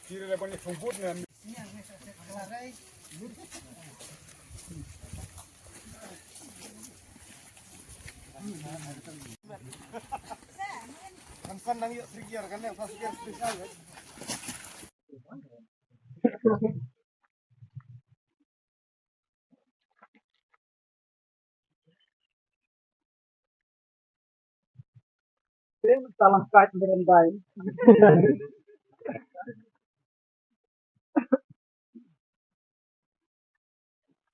Kira dah banyak rumput ni. Kan nang yuk trigger kan yang pas trigger spesial kan. Salah kait berentai.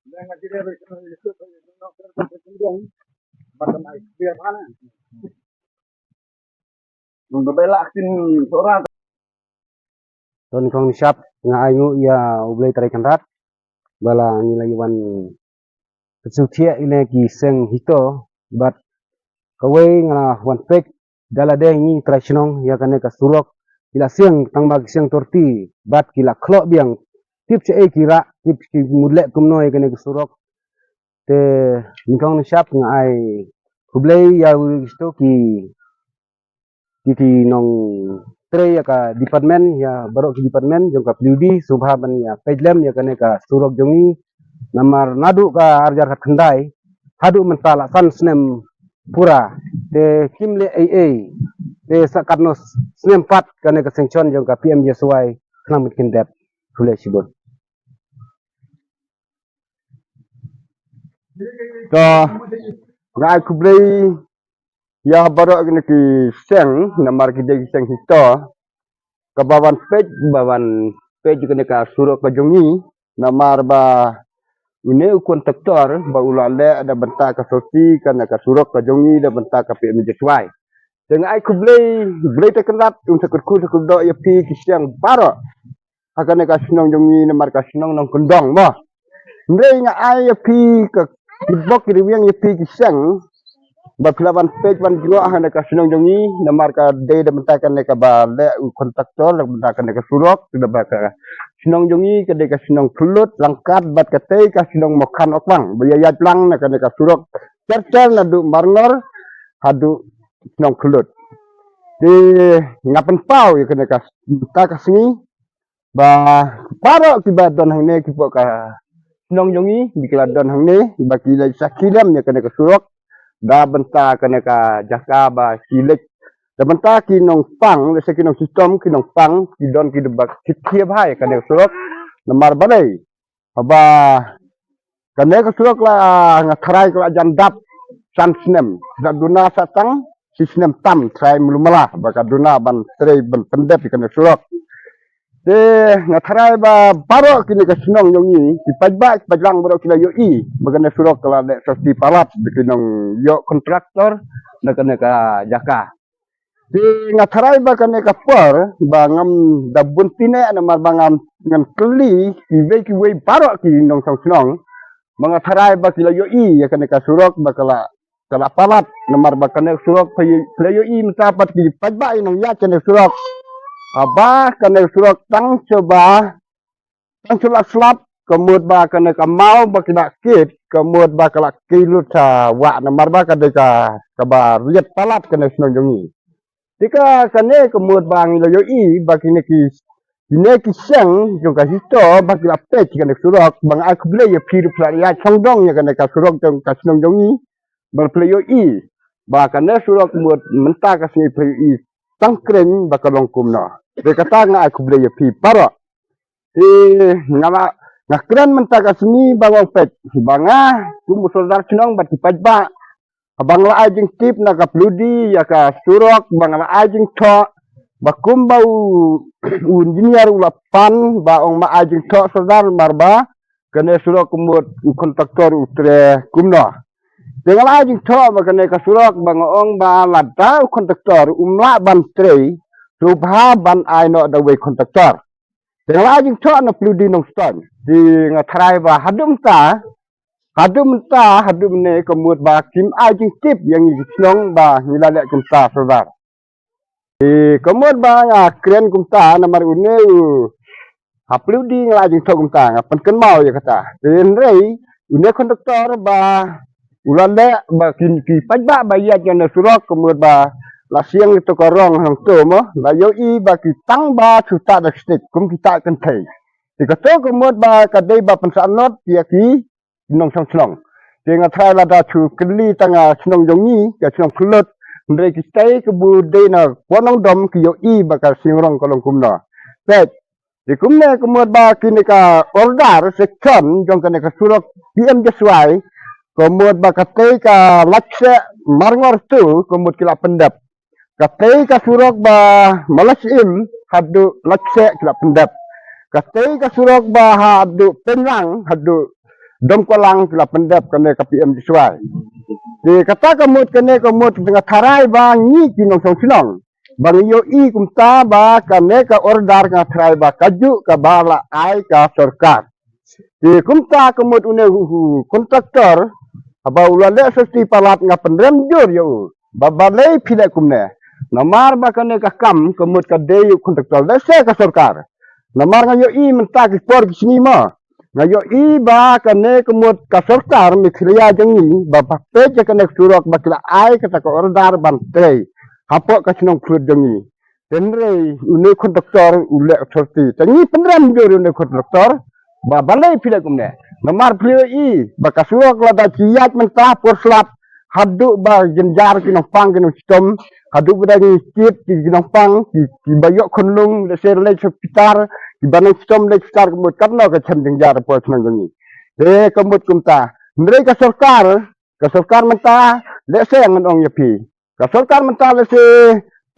Jangan tidak berkenan macam biar mana? Mengebela akin seorang. Don kong siap nga ayu ya ublay taray kanrat bala nilayuan kesutia ile ki seng hito bat kawai nga wan pek dala de ni tradisionong ya kane ka surok ila siang tangbag siang torti bat kila klok biang tip che kira tip ki mudlek kumno ya kane ka surok te nikong siap nga ay ublay ya isto ki nong tre ya ka department ya barok ki department jong ka pludi subhaban ya pejlem ya kane ka surok jongi namar nadu ka arjar ka khandai hadu mentala san snem pura te kimle AA te sakarnos snem pat kane ka sengchon jong ka PM Jesuai khnamit kindep hule sibon To ngai kublai ya barok kini ki seng namar ki degi seng hito kabawan pej kini ka surok ka jongi namar ba une kontraktor ba ulale ada bentak ka sosi kana ka surok ka jongi da bentak ka PM Jesuai dengan ai kublai tekenat untuk kurku do ya pi ki seng barok akan ka sinong jongi namar ka sinong nong kendong mo ndai nga ai ya pi ka bok ki riwang ya pi ki seng Baklaban page ban jua hana ka sinong jongi namar ka de mentakan ka ba le kontraktor le mentakan ka surok sudah ba ka sinong jongi ka de ka sinong pulut langkat bat ka te ka sinong mokan okwang bayayat lang na ka surok cercel na du marngor hadu sinong pulut di ngapen pau ya ka ka singi ba paro ki ba don hang ne ki ka sinong jongi bikla don hang ne ba ki la sakilam ya ka surok da benta kene ka jaka ba silik da benta ki nong pang le se ki nong sistem ki nong pang ki don ki debak kithiep hai kene surok namar balai aba kene ka surok la ngathrai ka jandap san snem da duna satang sisnem tam trai mulumala ba ka duna ban trei ban pendep kene surok de ngathrai ba baro kini ka sinong yongi di pajba pajlang baro kila yo I bagane surok kala de sosti palat bikinong yo kontraktor na kane ka jaka di ngathrai ba kane ka por ba ngam da buntine na mar bangam ngan kli ki we baro ki nong song sinong mangatharai ba kila yo I ya kane ka surok ba kala palat namar ba kane surok kila yo I mentapat ki pajba nong ya kane surok Abah kena surok tang coba slap kemud ba kena kamau ba kena kit kemud ba kala kilut sa wa namar ba kena ka ba riet palat kena senong jongi tika kene kemud ba ngilo yo I ba kene ki seng jong ka hito ba kila pech kena surok bang aku bele ya pir pelariat songdong ya kena ka surok jong ka senong jongi ba play yo I ba kena surok mud mentah ka sini play yo I tangkreng ba kalong kumno Dekata nga aku beli pi paro. Ngama ngakren mentah kasmi bangong pet. Banga tu musodar cinong bati pajba. Abang la ajing tip na ka pludi ya ka surok bang la ajing to. Bakum bau engineer ulapan baong ma ajing to sodar marba kene surok kumut kontraktor utre kumno. Dengan ajing to makane ka surok bangong ba lada kontraktor umla bantrei Subha ban aino da we kontraktor. Dengan lajing to na pludi nong ston. Di ngathrai ba hadum ne kemud ba kim ajing tip yang nong ba ngilale kumta sodar. Di kemud ba nga kren kumta namar une Haplu di ngelajeng togum tang, penken mau ya kata. Rei, une konduktor ba ulale ba ki pajba ba ya jana surok kemud ba la siang itu korong hang tu mo la yo I ba ki tang ba chuta da stik kum kita kan thai. Ti ka to kemud ba ka dei ba pensaan not ya ki nong song snong. Ti nga thai la da chu kli tanga snong jongi ka snong kulut ndre ki tai ke bu dei na wonong dom ki yo I ba ka singrong kolong kumna. Pet di kumne kumud ba kini ka ordar section jong kene ka surok PM Jeswai kumud ba katei ka lakse marngor tu kumud kila pendap katei ka surok ba malasim hadu lakse kila pendap katei ka surok ba hadu penlang hadu domkolang kila pendap kene ka PM Jeswai di kata kumud kene kumud tengah tarai ba ngi kinong song sinong bang yo I kumta ba kane ka ordar ka try ba kaju ka bala ai ka sarkar. Di kumta kemud une kontraktor aba ulale sesti palat nga pendrem jur yo. Babalei pile kumne. Namar ba kane ka kam kemud ka deyu kontraktor lese ka sarkar. Namar nga yo I menta ki por ki sini ma. Nga yo I ba kane kemud ka sarkar mi kriya jengi ba pakte kane surok ba kila ai ka ordar bantai. Apa ka sinong klud jangi tenre une konduktor ule authority tangi pendram jor une konduktor ba balai pile kumne namar pile I ba kasuak la da kiat mentah por slap hadu ba jenjar kinong pang kinong stom hadu ba ngi kit kinong pang ki bayok konlung le ser le hospital ki banang stom le hospital kumut karno ka chan jenjar por sinong jangi de kumut kumta ndre ka sarkar mentah le se ngon yapi Kasorkan mentale se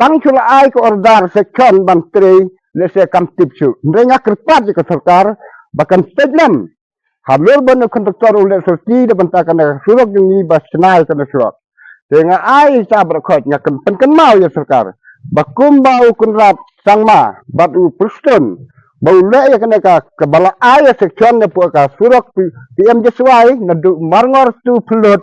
tangchul ai ko ordar section bantri le se kam tipsu nrenga kerpat ke sarkar bahkan pedlam hamil ban konduktor ule sorti de bentakan surok ni bas senai kan surok dengan ai sa berkot nya pen mau ya sarkar bakum bau kunrat sangma batu prustun bau le ya kena ka kebala ai section ne puaka surok PM Jeswai nadu marngor tu pelut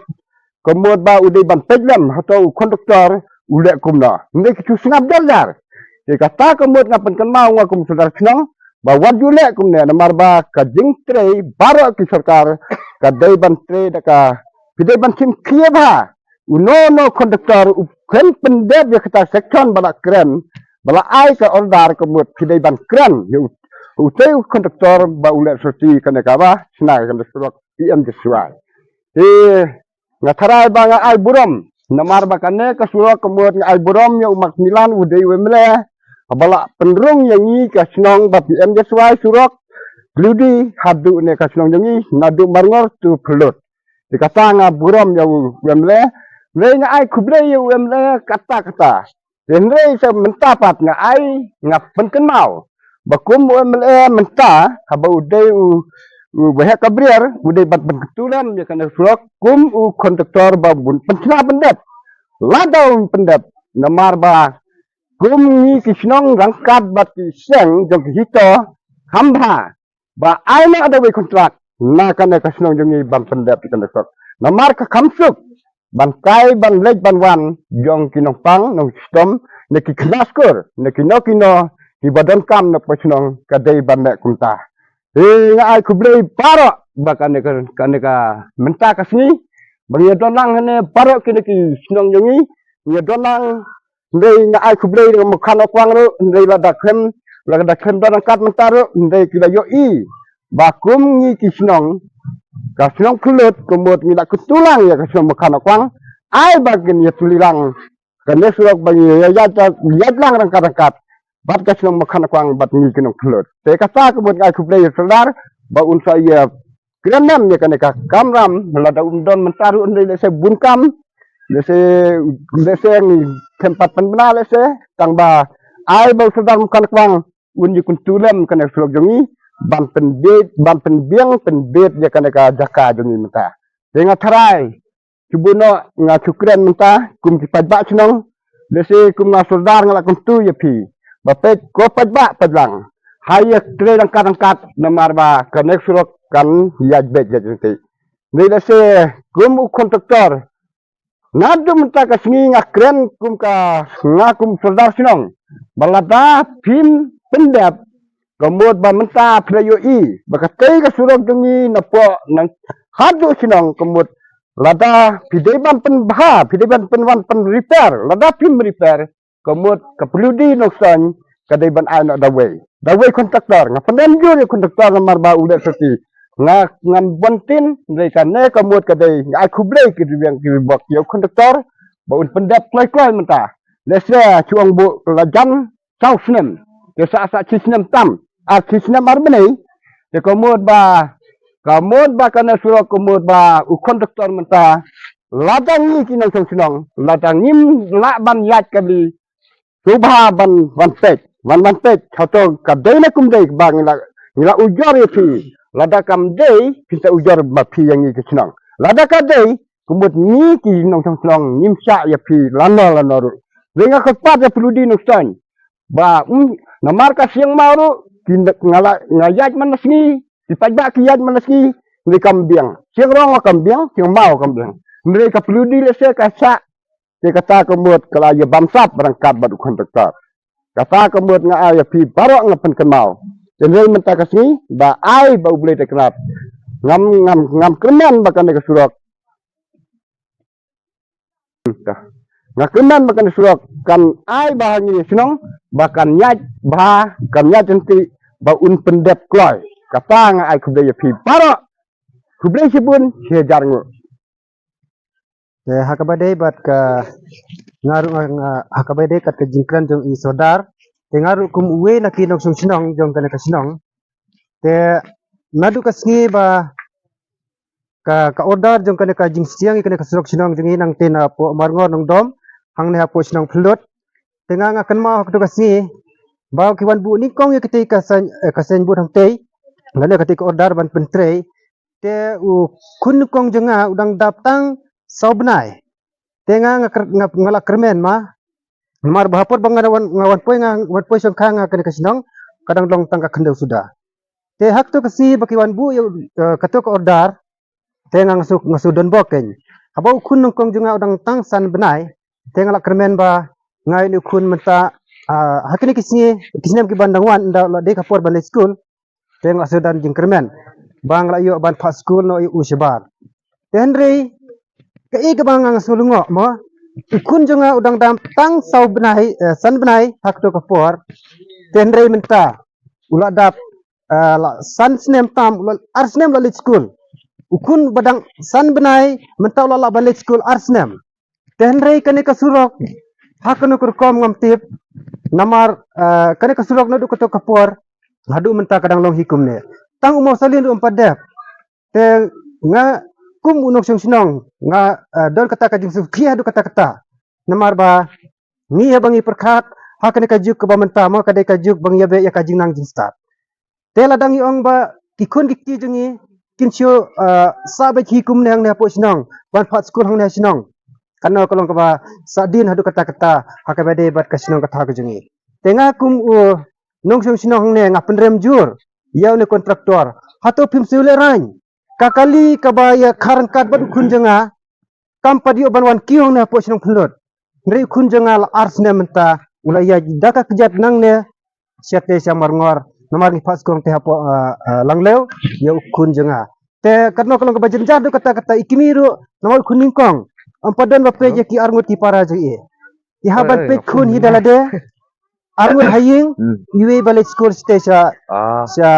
kemud ba udai ban pedlam atau konduktor ulek kumna ndek tu singap dalar de kata kemud ngapen kenau ngakum saudara senang ba wadule kumne namar ba ka jingtre baro ki sarkar ka dai ban tre daka pidai ban sim kieba uno konduktor ken pendep ya kata section bala keren bala ai ka ordar kemud pidai ban keren ya utai konduktor ba ulek soti kana ka ba senai kan surat PM Jeswai ngatarai ba nga ay burom namar ba kane kasurok kemud nga ay burom yang umak milan udai wemle abala penrung yang ni kasnong ba PM Jeswai surok gludi hadu ne kasnong yang nadu marngor tu pelut dikata nga burom yang wemle le nga ay kuble yang wemle kata den re sa mentapat nga ay nga penkenau bakum wemle menta haba udai bahaya kabriar budai bat ketulan ya kana surok kum konduktor babun pensna pendap ladau pendap namar ba kum ni kisnong rangkat bat seng jong hito hamba ba aina ada we kontrak na kana kisnong jong bam pendap kana surok namar ka kamsuk ban kai ban lej ban wan jong kinong pang nong stom neki klaskur neki nokino di badan kam na kisnong kadai ban mek kunta nga ay kublay paro bakan ka menta kasni bang ya donang ne paro kini ki snong yongi ya donang ndey nga ay kublay ng mukano kwang ro ndey la dakhem donang kat mentaro ndey kila yo I bakum ngi ki snong ka snong kulut kumut mila kutulang ya ka snong mukano kwang ay bagin ya tulilang kane surok bang ya lang rang kat bat ka sinong makan kwang bat ngi kinong kulut te kata kebut ngai kublay sadar ba unsa ya krenam ya kaneka kamram lada don mentaru ndai le se bunkam le se ngi tempat penbena le se tang ba ai ba sadar makan kwang unji kuntulam kana sulok jongi ban penbiang penbet ya kaneka jaka jongi menta te ngatarai cubuno nga cukren menta kum kipajba sinong le se kum nga sadar ngala kuntu ya pi bapet ko padba padlang hayak tre angkat namar ba kanek surok kan yajbet jajente nila se kum kontraktor nadu menta ka singi ngakren kum ka ngakum serdar sinong balada pim pendap Kemudian bamenta playoi, bakatai ka surok dungi napo nang hadu sinong kemudian lada pideban penwan pen repair, lada pim repair, kemudian kapeludi noksan kadaiban anak dawai kontraktor, ngapanen juri kontraktor namar ba udah seti, ngam bontin mereka ne kemudian kadai aku blay yang kibak yo kontraktor, baun pendap klai mentah, lesnya cuang bu lajan kau senem, kesa cisnem tam, cisnem arbeni, kemudian ba kana surok kemudian ba kontraktor mentah, ladang ni kinang sinong, ladang nim ban yat kali, subha ban pej, kau kadai na kumdai bang ngila ujar itu, lada kamdai kita ujar bapi yang ni kesinong, lada kadai kemudian ni kinang sinong nim syak ya pi lana ru, dengan kepat ya perlu di nuksan, namar kasih yang maru ngayat manasni, dipajak kiyat manasni, mereka kambing, siang orang kambing, siang mau kambing, mereka perlu di lese kasak, dia kata kemudian kalau ya bamsap berangkat baru kontraktor, kata kemudian ngaya pi baru ngapen kemau, jadi mentah kasih, ai bau boleh terkenal, ngam kemen bahkan mereka surat, ngakeman bahkan surat kan ai bahangi senang bahkan nyat nanti baun pendep kloi kata ngai kubdaya pi para kubdaya sibun sejar ngu hakabade bat ka ngaru hakabade kat ka jingkran jong i sodar te ngaru kum uwe na kinong sung sinong jong kana ka sinong te nadu ka sngi ba ka order jong kana ka jing siang i kana ka surok sinong jong i nang te na po marngo nong dom hang ne hapo sinong phlot tenga nga kan ma ka kasi ba kiwan bu ni kong yakiti ka sen bu hang te ngale ka ka order ban pentre te u kun kong jenga udang daptang sobnai tenga nga ngala kermen ma mar bahapor bangan ngawan poi song khang ka sinong kadang long tangka khendau sudah te hak to kasi ba kiwan bu ka to ka order tenga ngasudon boken habau kun kong jenga udang tang san benai tengah kermen ba ngai ni kun menta hakini kisnem ki bandang wan nda la de kapor ban school tengah sudan jing kermen bang la yo ban pa school no u sebar tenri ke i ke bang ang sulungo mo ikun jonga udang dam tang sau benai san benai hak to kapor tenri menta ula dap san snem tam ula arsnem la school ukun badang san benai menta ula ban school arsnem tenrei kane kasurok hakano kurkom ngamtip namar kane kasurok nadu koto kapor hadu menta kadang long hikum ne tang umau salin padep te nga kum unok sing sinong nga don kata ka jing suki hadu kata namar ba ni ya bangi perkat hakane kajuk ke bamenta mo kadai kajuk bang yabe ya kajing nang jing start te ladang iong ba kikun kiki jengi kinsyo sabe hikum ne hang ne po sinong ban phat school hang ne sinong karena kalau kaba sadin hadu kata hakabade bat kasinong kata ko jengi tenga kum nong sinong ne ngapen rem jur ya ne kontraktor hato pim sule ran kakali kaba ya karangkat bat kunjenga kampadio banwan kiong ne po sinong phlot ngri kunjenga la ars ne menta ula ya daka kejat nang ne siate samar ngor nomar ni pas kong te hapo langlew ya kunjenga te karena kalau kaba jenjar kata ikimiru nomor kuning kong ampadan bape je ki arngut ti para je ihaban pe kun hidalade arngut haying iwe balik school station sa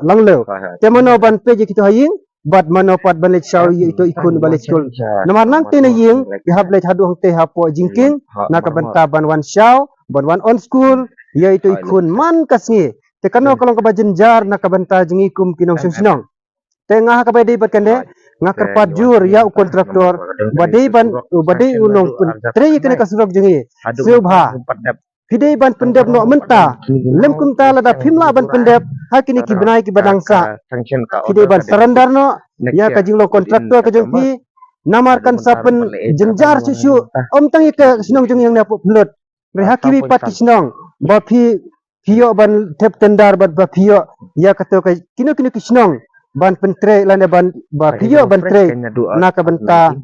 langlew temono ban pe je ki to haying bad mano pat balik saw itu ikun balik school nomor nang te ying ihable hadu hang te hapo jingking nakabanta ban wan saw ban wan on school ya itu ikun man kasngi te kano kalau kabajen jar nakabanta jingikum kinong sinong tengah kabade bat kande ngakar pajur ya kontraktor badai unong tre kene kasurok jengi subha pidai ban pendep no menta lemkum ta lada phimla ban pendep hakini ki benai ki badangsa pidai ban sarandar no ya kajing lo kontraktor kajing pi namarkan sapen jenjar susu omtang ke sinong jengi yang napo phlot rehaki pati sinong ba pio ban tep tendar ba pio ya kato kino ki sinong ban pentre lane ban ba pio ban tre na ka banta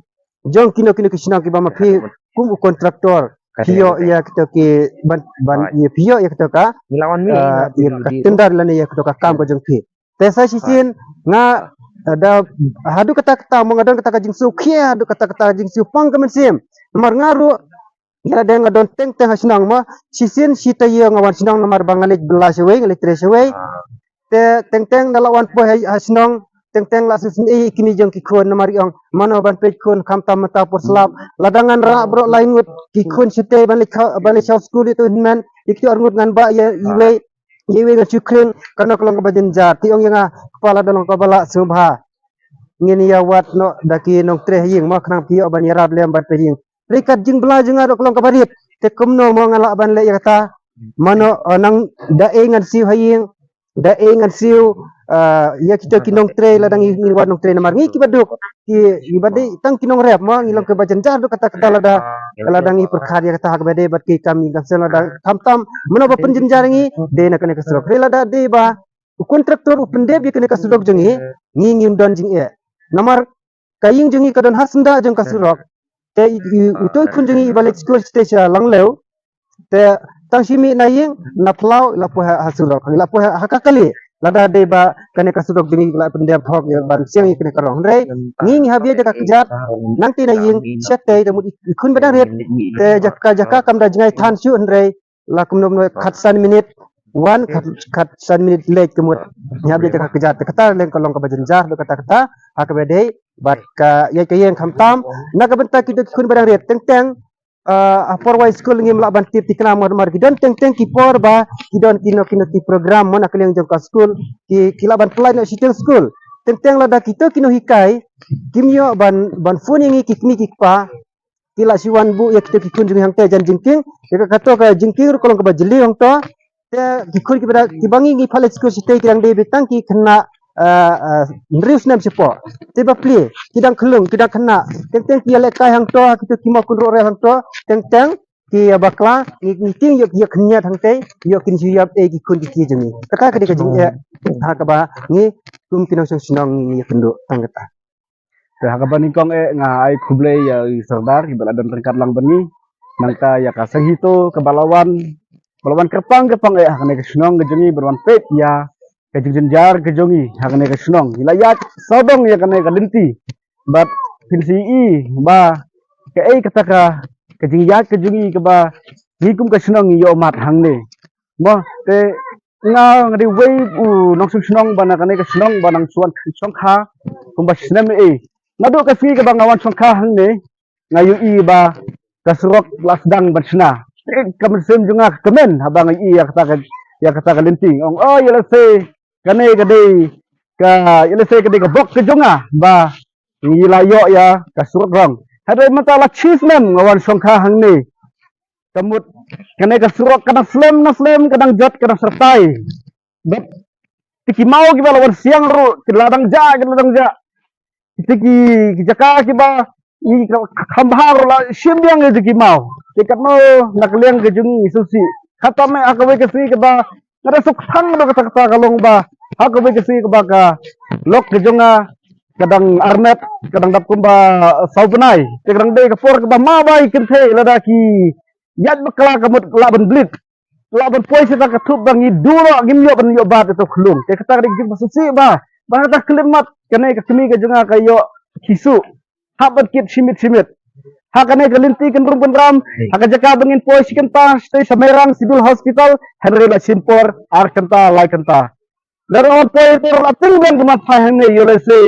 jong kino kisinang ki ba ma pi kum kontraktor pio ya kita ki ban ye pio ya kita ka Lawan mi ya tendar lane ya kita ka kam ko jeng pi tesa sisin nga ada hadu kata-kata mengadon kata jingsu kia hadu kata-kata jingsu pang kemensim nomor ngaru ya ada ngadon teng hasinang ma sisin sita ye ngawan sinang nomor bangalik belas we ngalik tres we te teng dalawan po hasinang teng la susun kini jeng kikun nomor yang mana ban pej kun kam tam mata por selap ladangan ra bro laingut kikun site balik shaw school itu men ikti orngut ngan ba ya iwe yewe nga chukring karena kolong kabajen jar tiong yang kepala dalam kabala subha ngini ya wat no daki nong tre ying ma khnang pio ban yarab lem bat pejing rikat jing bela jing ado kolong kabarit te kumno mo ngala ban le kata mano nang dae ngan siu haying dae ngan siu ya kita kinong tre ladang ngi wat nong tre namar ngi kibaduk ki ibade tang kinong rep mo ngilong kabajen jar do kata lada ladang ngi perkhar ya kata hakbade bat ki kami gam lada tam mano ba penjen jaringi de na kene kasrok lada de ba kontraktor upende bi kene kasrok jengi ngi ngim don jing e namar kaying jengi kadon hasenda jeng kasrok te utoy kun jengi balik school station langlew te tang simi na ying na plau la po hasurok la po hakakali lada de ba kene kasudok dingi la pendem thok ya ban siang kene karong re ngi habia de kakjat nanti na ying chete de mud ikun badang ret te jaka kam da jingai than su re la kumnom no khatsan minute wan khatsan minute late kemut habia de kakjat kata leng kolong ka bajenjar do kata hakbede bat ka ye kayeng khamtam na ka benta kiduk kun badang ret teng Porwai school ngim la ban tip tikna mar gidon teng kipor ba gidon kino ti program mon akli jong ka school ki kilaban play no siting school teng la da kito kino hikai kimyo ban phone ngi kikmi kikpa kila siwan bu ya kito kikun jing hang te jan jingking ya kato ka jingking kolong ka bajeli hang to te kikun ki bada kibangi ngi phale school sitei kirang de bitang ki kena Nrius nam sipo tiba pli kidang kelung kidang kena teng kia lekai hang to kita kimo kun ro hang to teng ki bakla ngiting yok yok kenya hang te yok kin siap ki kun ki jemi kata kadi ka jing ha ka ba ngi kum kinong sinong ngi kendo tangata Dah kapan nikong nga ay kublay ya serdar ibala dan ringkat lang bani nangka ya kasang hito kebalawan kerpang hakane kesunong gejongi berwan pet ya kejengjar kejongi hakane kesunong ilayat sodong ya kane kadenti bat pinsi ba ke kataka kejengjar kejongi ke ba nikum kesunong yo mat hangne mo te nga ngadi wei nong sunong bana kane kesunong banang suan songkha kumba sinem ngadu kasi ka bang awan songkha hangne ngayu ba kasrok lasdang batsna kamen junga kemen habang ya kata kalinting ong yela se kane kade ka bok ke junga ba ngilayo ya kasrok rong hade mata la chismem ngawan songkha hangne kamut kane kasrok kadang flem kadang jot kadang sertai bet tiki mau ki balawan siang ru ladang ja tiki jaka kiba i khambhar la shimbiang ge ki mau tikatno nakliang ge jungi susi khatame akawe ke si ba ngara suk thang do kata kalong ba akawe ke si ba ka lok ge junga kadang armet kadang dap kumba saubenai kadang de ke por ba ma bai kenthe lada ki yat bakla kamut laban blit laban poi sita ka thup bangi duro gimyo ban yo ba to khlung te kata ge jing susi ba ta klimat kene ke kemi ke junga kayo kisu habat kit simit hakane galinti kan rum ram hakajaka bangin poi sikenta stay samerang civil hospital henry la simpor arkanta laikanta daron poi ter la tingben kumat fahane yolese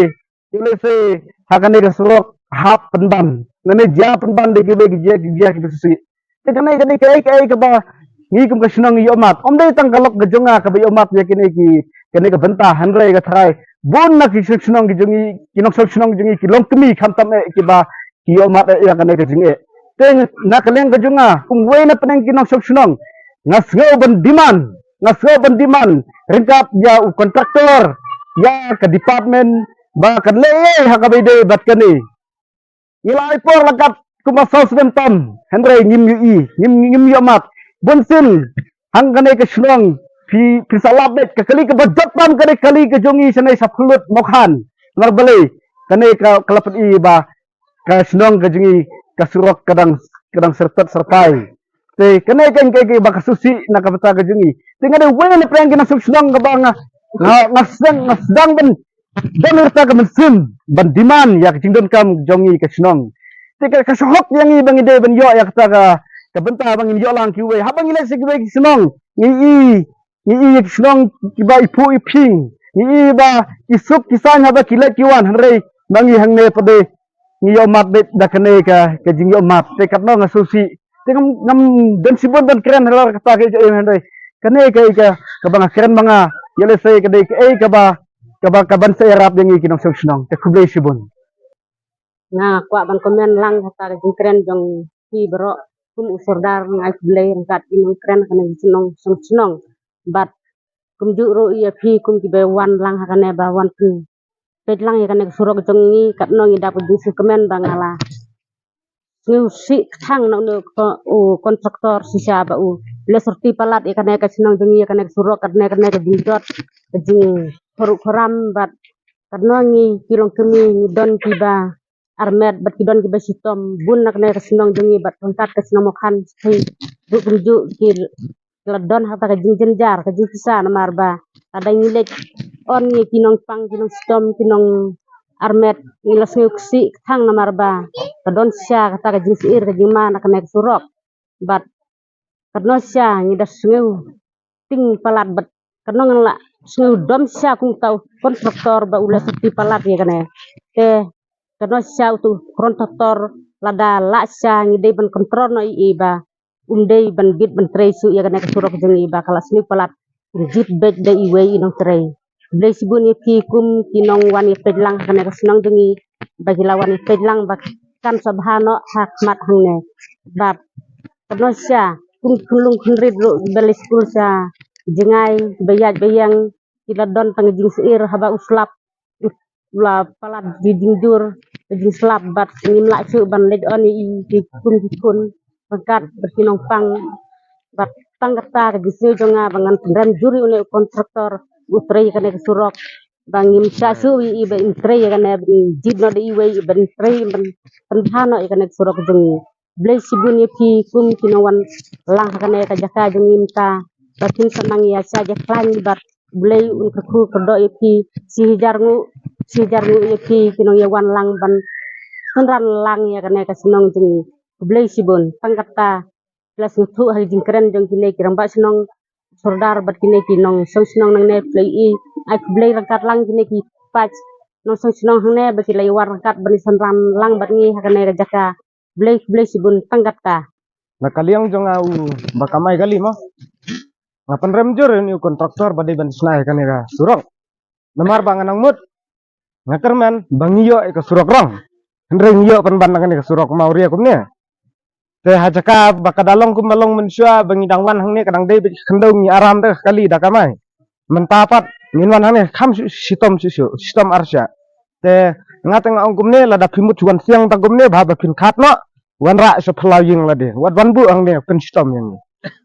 hakane ke surok hap penban ngene ja penban de ge ge ke susi te kane ke ba ngi kum kasunang yo mat omde tanggalok ge junga ka yo mat ya kene ke benta henry ga thai bon na ki sunong ki jungi kinok sunong jungi ki long kemi khamtam ki ba ki yo mat ya kane ke jinge teng na kaleng ke junga kum we na peneng kinok sunong ngasgo ban diman ringkap ya kontraktor ya ke department ba kan le hakabide bat kani ilai por lakat kuma saus bentam henry ngim yo mat bonsin hang kane ke sunong pi salabet ke kali ke bajotam kali ke jongi sanai saplut mokhan narbale kane ka kalapet ba ka sunong ke jongi ka surok kadang sertat sertai te kene kan ke bakasusi nakapata ka jungi tinggal de wen preng kina susnong ka banga ngasdang ben dan urta ka mensim ban diman yak jingdon kam jongi ka snong te ka sohok yang i bangi de ben yo yak ta ka benta bangin yo lang kiwe habang ila sigwe snong ni i snong kiba ipu iping ni ba isuk kisan haba kilat kiwan hanrei bangi hangne pade ni yo mat de dakane ka jing yo mat te katno ngasusi Tingam ngam dan sibon dan keren halar kata ke hendai kane ke bang keren banga yele sai ke dei ke ka ban sai rap yang ikinong senong te kublai sibon Nah, kuat ban komen lang kata ke keren jong ki bro kum usordar ngai kublai kat inong keren kana senong bat kum ju ro iya phi kum ki be wan lang hakane ba wan phi pet lang ya kana surok jong ni kat no ngi dapat di komen bangala si thang nang kontraktor sisa ba le sorti palat ikan ka sinang jengi ikan surok karena dijot jing koram bat karena ngi kilong kemi don kiba armet bat kidon kiba sitom bun nak ka sinang jengi bat kontak ka sinang mokhan hi ruju ki ladon hata ka jing jenjar ka jing sisa namar ba ada ngilek on ngi kinong pang kinong sitom kinong armet ngilas ngeuksi thang namar ba kadon sya kata ka jing siir ka jing mana ka surok bat kadno sya ngidas ngeu ting palat bat kadno ngala ngeu dom sya kung tau kontraktor ba ula sepi palat ya kane te kadno sya tu kontraktor lada la sya ngidei ban kontrol no i ba undei ban git ban tresu ya kane ka surok jing i ba kala sni palat jit bed de iwe inong trei blai sibun ye ki kum kinong wani pedlang kane ka sinong jengi bagi lawan pedlang bak kan sabhano hakmat hangne bab kadno sya kum kulung kunrid ro beli school sya jengai bayang kila don tang jing seir haba uslap la palat di dingjur jing slap bat ngim la su ban led on i kun bangkat berkinong pang bat tanggata ka jisi jonga bangan dan juri une kontraktor utrei kane surok bangim sasu i ba intrei kane jidno de iwe ban trei ban pendhano kane surok jengi blai sibun ye pi kum kinawan lang kane ka jaka jengim ta batin sanang ya saja klan bat blai un ku kedo ye pi si jarngu ye pi kinong ye wan lang ban kenran lang ya kane ka sinong jengi blai sibun tanggata plus ngutu hal jing keren jong kine kiramba sinong sordar bat kine kinong senong nang ne play i ai blai rangkat lang kine ki patch no senong hang ne ba kilai war rangkat banisan ram lang bat ngi hakane ka jaka blai sibun tanggata Nakaliang jong au bakamai kali mo. Ngapan remjur ni kontraktor badai ban snai kan ira surok. Namar bangan ang mut. Ngakerman bangiyo ka surok rong. Hendreng yo pan ban kan ka surok mau ria kumne. Te hajaka bakadalong kum malong mensua bangi dangwan hang ne kadang dei kendong ni aram teh kali dakamai. Mentapat minwan hang ne kham sistem arsya. Te ngateng ang kumne lada pimut wan siang tagumne baba pin khatno. Wan ra so playing la de wat wan bu ang ne pen sistem yang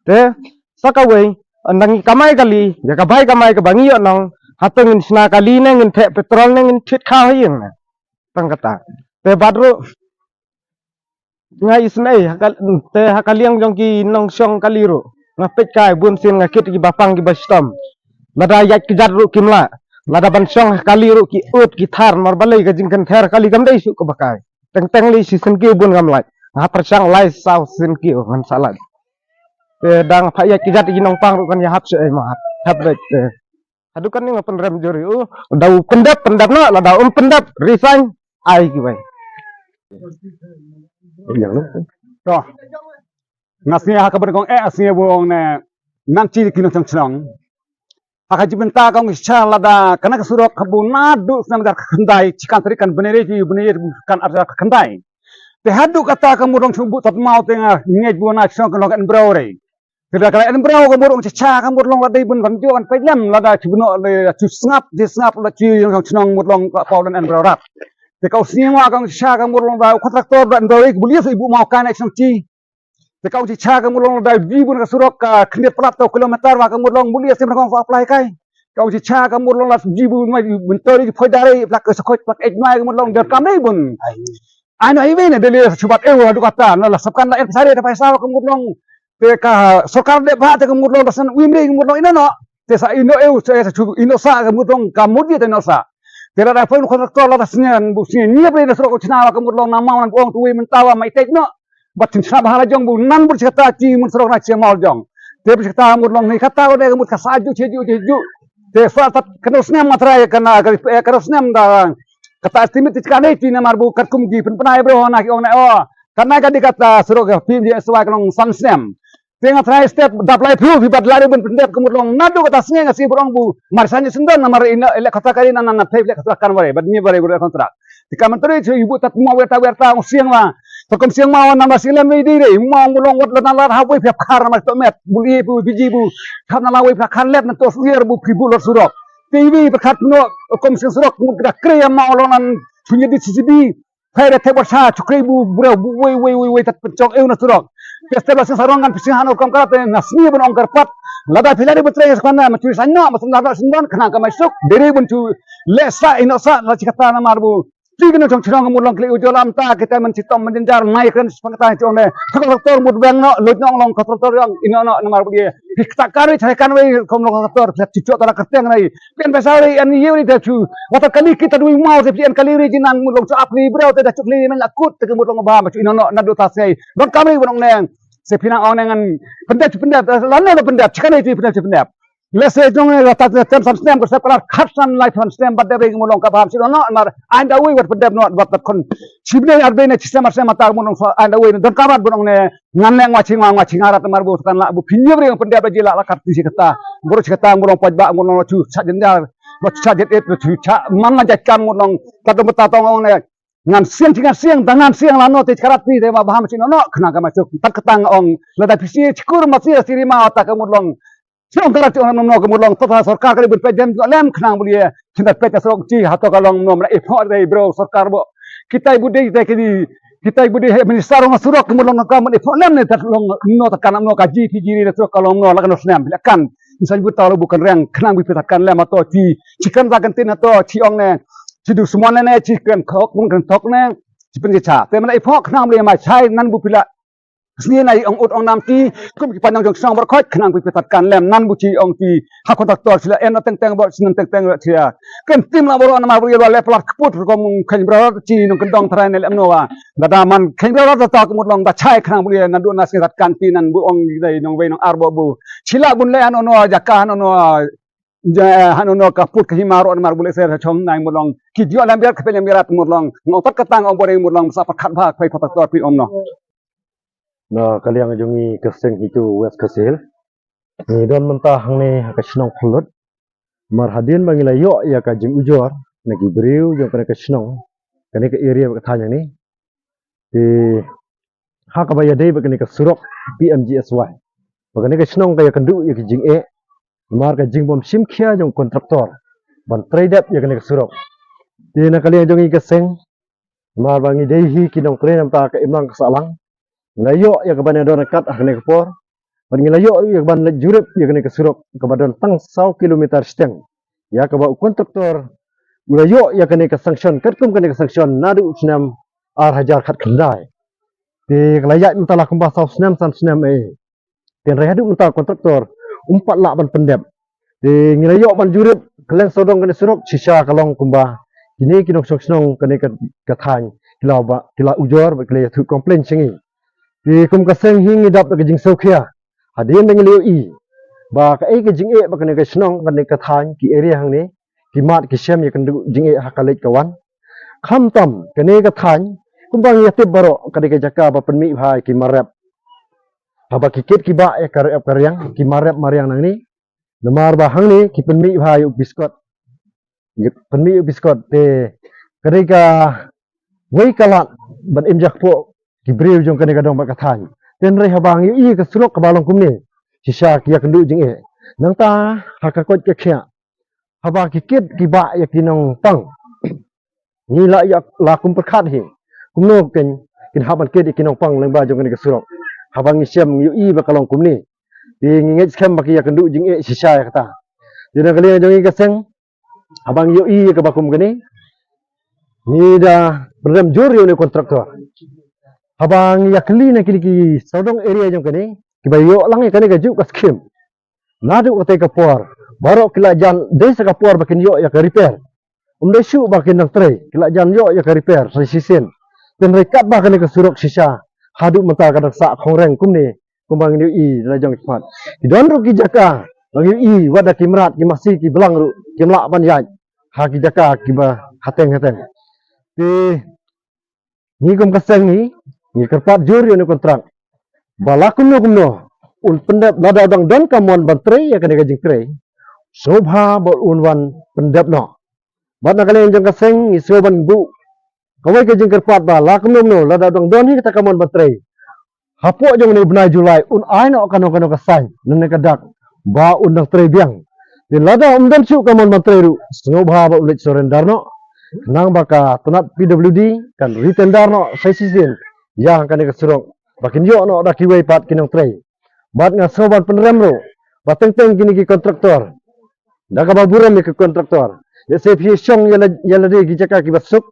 te sakawai andang kamai kali ya ka bai kamai ka bangi yo nong hatengin sna kali ne ngin te petrol ne ngin tit kha yang na tang kata te badru ngai isnai te hakaliang jong ki nong syong kaliru ngapet kai bun sin ngakit ki bapang ki bastom lada yak ki jadru kimla lada ban syong kaliru ki ut ki thar mar balai ka jingkan ther kali gam dai su ko bakai teng li season ki bun gam lai persang lai sau sin ki ngan salat te dang phaya ki jat ki nong pang kan ya hap se ma hap dai te adu kan ni ngapen rem jori dau pendap no la dau pendap resign ai ki bai yang lu to ngasnya ka bergong asnya buong ne nanti kinong senong haka jibenta kang isha lada kana surok kabun nadu samdar kendai cikan terikan benere kan arja kendai te hadu kata kamu dong sumbu tat mau tengah ngej buana song kan lokan brore tidak kala en brau kamu dong ceca kamu dong ladai bun kan jo kan pelam lada cibuno le cusngap la ci yang senong mudlong pau dan en brau te kau singa kang sha kamu dong da kontraktor dan brore bulias ibu mau kan ek ci te kau ceca kamu dong da bibun ka surok ka khnit plat kilometer wa kamu dong bulias sem kang apply kai kau ceca kamu dong la bibun mai bentori phoi dare plak sekoj plak ek mai kamu dong der kam dai bun ano ibe ne dele subat ewa du kata na la sabkan la sare da paisa ka mudlong Teka sokar de ba te kemudong dasan wimri kemudong ino no. Te sa ino eu saya sa ino sa kemudong kamudi te no sa. Tera da pun kontraktor la dasnya bu sini nia bre dasro ko china kemudong nama man buang tuwi mentawa mai tek no. Batin sa bahara jong bu nan bur cerita ci mun sro na ci mal jong. Te cerita kemudong ni kata de kemud kasaju ceju. Te fa tat kanosnya matrai kana kanosnya da kata estimate tikane ti na marbu katkum gi penai bro na ki ong na o. Karena kan dikata sro ga film dia sesuai kanong sunsnem. Tengah try step daplai proof ibat lari ben pendep kemudong nadu kata singa ngasi borong bu marsanya sendan namar ina elek kata kali nana pay elek kata kan bare bad ni bare guru kontrak tika menteri ibu tat mau werta siang lah tokom siang mau nama silam ni dire mau ngulong wat lana lar hawe pep khar mas to met buli bu biji bu khana lawe pep khan let na to suyer bu pribu lor surok TV berkat no kom siang surok mudra kreya mau lonan punya di CCB Pere tebor sa chukri bu bro bu wei tat pencok eu na surok pesta bahasa sarongan pisihan okam karate nasni bon ongkar pat lada filari betre skana macuri sanna masam lada sundan khana ka masuk dere buncu lesa inosa la cikata na marbu tigno chong chirong mulong kli ujolam ta kita mencitom menjenjar mai kan sepangata chong ne kontraktor mud bang no lojong long kontraktor yang inono na marbu dia kita kari kan wei kom kontraktor cicok tara kerteng nai pen besari an yuni da chu wata kali kita dui mau sepian kali rijinan mulong so apli bro te da chukli men akut te mulong ba macu inono na do tasai don kami bonong neng sepinang orang dengan pendap lalu ada pendap cikan itu pendap lese jong ne rata tem sam ko separar khatsan life on stem badde be mulong ka baham sino no mar anda wi wat pendap no wat kon sibne arbe ne sistem mata mulong anda wi don kamat bonong ne nganleng wacing arat mar bu kan la bu pinye bre pendap ba jila la kat si kata buru kata mulong pajba mulong chu sa jenjar lo cha jet et chu cha manga jakam mulong kata mata tong ne ngan siang tangan siang lano te karat pi de ma baham sino no khna ka masuk tak ketang ong lada pisi cikur masi siri ma ta kemudlong siang karat ong no kemudlong tata sarkar kali berpejam lem khna bulia cinta peta sok ci hato kalong no mra ifo de bro sarkar bo kita ibu de kita ibu de minister ong surok kemudlong ka ifo lem ne tat long no takan no ka ji jiri surok kalong no lakan snam bilakan misal ibu tahu bukan reng khna bi petakan lem atau ci cikan zakan tin atau ci ong ne cidu semua nene cikan kok mungkin tok ne cipen cica te mana ipok knam le ma chai nan bu pila sni nai ong ut ong nam ti kum ki panang jong sang bar khot knang bu petatkan lem nan bu ci ong ti ha kontraktor sila en teng bo sinan teng tia kan tim la boro na ma bu le plat kput ko mung khen bro ci nong kendong trai ne lem no wa gada man khen bro ta ko mut long da chai knang bu le nan du na sing kan pi nan bu ong dai nong we nong arbo bu sila bun le ano no jaka ano no hanono kaput kahimaro an marbule ser chong nai mulong kidio lambiar kapel mirat mulong ngotot katang ong bore mulong sa pakhat bak pai patak pi omno no kaliang jongi keseng itu wes kesil ni don mentah ni kasnong khulot mar hadin bangila yo ya ka jing ujor nagi briu jong kana kasnong kana ke area ka thanya ni ti ha ka baya dei bakani ka surok PMGSY bakani kasnong kaya kandu ya ki jing e mar ka jing bom simkhia jong kontraktor ban trade up ya kana surok ti na kaliang jongi keseng mar bangi dei hi kinong train am ta ka imlang salang ngayo ya kabane don kat akne kapor ban ngayo ya ban jurep ya kene kesurok kabadon tang 100 kilometer steng ya kaba kontraktor ngayo ya kene ke sanction katkum kene ke sanction nadu snam ar hajar khat khandai te layak mentala kumbah sau snam san snam e ten rehadu mental kontraktor 4 lak ban pendep te ngayo ban jurep keleng sodong kene surok sisa kalong kumbah kini kinok sok kene ke thany kila ujor kile thu komplain chingi di kum kaseng hingi dap ke jing sokhia hadien deng liu i ba ka e ke jing e ba kene ke snong kene ke than ki area hang ni ki mat ki shem ye kendu jing e hakalet kawan kham tam kene ke than kum bang ye tib baro kene ke jaka ba penmi bhai ki marap ba ki ket ki ba e kar ep karyang ki marap maryang nang ni namar ba hang ni ki penmi bhai biskot penmi biskot te kene ka wei kalat ban imjak po Kibriu jong kene kadong bakathan ten re habang yu i ka surok ka balong kumni sisa kia kendu jing e nang ta hakakot ke khia haba ki kit ki ba ya kinong tang ni la ya la kum pakhat hi kumno ken kin haban ke kinong pang leng ba jong kene ka surok habang isem yu i ba kalong kumni di nginget skem ba kia kendu jing e sisa ya kata dina kali jong i ka seng habang yu i ka bakum kene ni da program jur yo ni kontraktor habang yakli na kini ki sodong area jong kene kibayo lang ikan ni gajuk kaskim nadu kate kapor barok kilajan desa kapor bakin yo ya ka repair syu bakin nang tre kilajan yo ya ka repair sai sisin dan rekat bakin ka surok sisa hadu mental kadak sa khoreng kumni kumbang ni i lajang cepat don ru ki jaka bang i wada kimrat ki masih ki belang ru kimla pan yaj ha ki jaka ki ba hateng ti ni kum kaseng ni kerpat juri ni kontrak kumno un pendap lada dang don kamon bantre ya kene gajing tre sobha bol unwan pendap no bad nakale jang kaseng ni soban bu kawai gajing kerpat kumno lada dang don hi kata kamon bantre hapo jong ni benai Julai un ai no kano kasang nene kadak ba undang tre biang di lada umdan su kamon bantre ru sobha ba ulit surrender no nang baka tunat PWD kan retender no sai sisin yang kane kasurong bakin yo no da kiwai pat kinong tre bat nga soban penrem ro bateng kini ki kontraktor da ka baburam ke kontraktor de se phi song yala de ki jaka ki basuk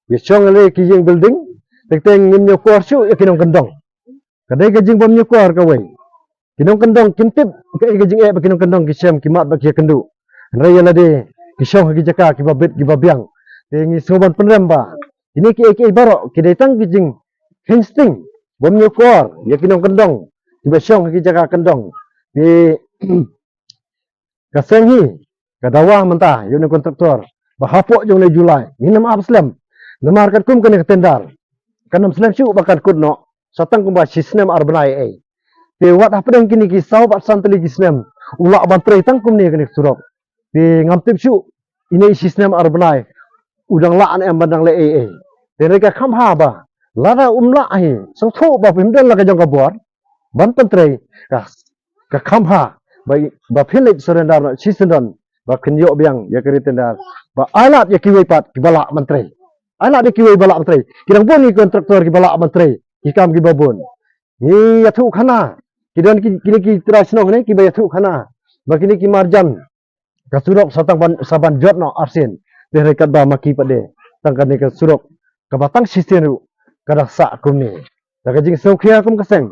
ye song le ki jing building teng ngim nyo kor su ya kinong kendong kadai ka jing bom nyo kor ka wai kinong kendong kintip ka jing e kinong kendong ki sem ki mat ba ki kendu re yala de ki song ki jaka ki babet ki babyang tengi soban penrem ba ini ki baro ki datang ki jing insting bom nyokor ya kinong kendong ibasong ki jaga kendong di kasengi kadawa mentah yo ni kontraktor bahapok jong le Julai ni nama abslam namar kat kum kene tendar kanam slam su bakat kudno satang kum ba sistem arbanai ai te wat apeng kini ki saw bat santli ki sistem ula bantre tang kum ni kene surok di ngamtip su ini sistem arbanai udang la an em bandang le ai te reka kham ha ba lada umla ai sang tho ba pimden la ka jong ka bor ban pentre ka khamha ba philip surrender sisendon ba khnyo biang ya keri tendar ba alat ya kiwai pat ki bala mentre alat ya kiwai bala mentre kirang boni kontraktor ki bala mentre ki kam ki babon ni ya thu khana kidon kini ki trasno ne ki ba ya thu khana ba kini ki marjan ka surok satang ban saban jot no arsin de rekat ba maki pade tangkan ni ka surok ka batang sisenu kada sa kumni daga jing songkhia kum kaseng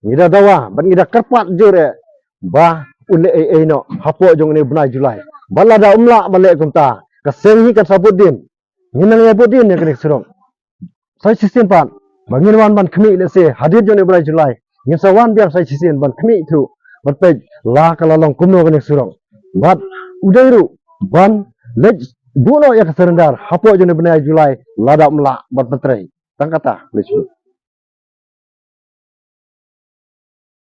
ngida dawa ban ngida karpat jure ba unle ai no hapo jong ni benai Julai balada umla bale kumta kaseng hi kan sabudin nginang ya budin ya kene surong sai sistem pan bangin wan ban khmi le se hadir jong ni benai Julai ngin sawan biang sai sistem ban khmi thu ban pe la kala long kumno kene surong bat udairu ban lej buno ya kasarendar hapo jong ni benai Julai lada umla ban petrei tangkata lesu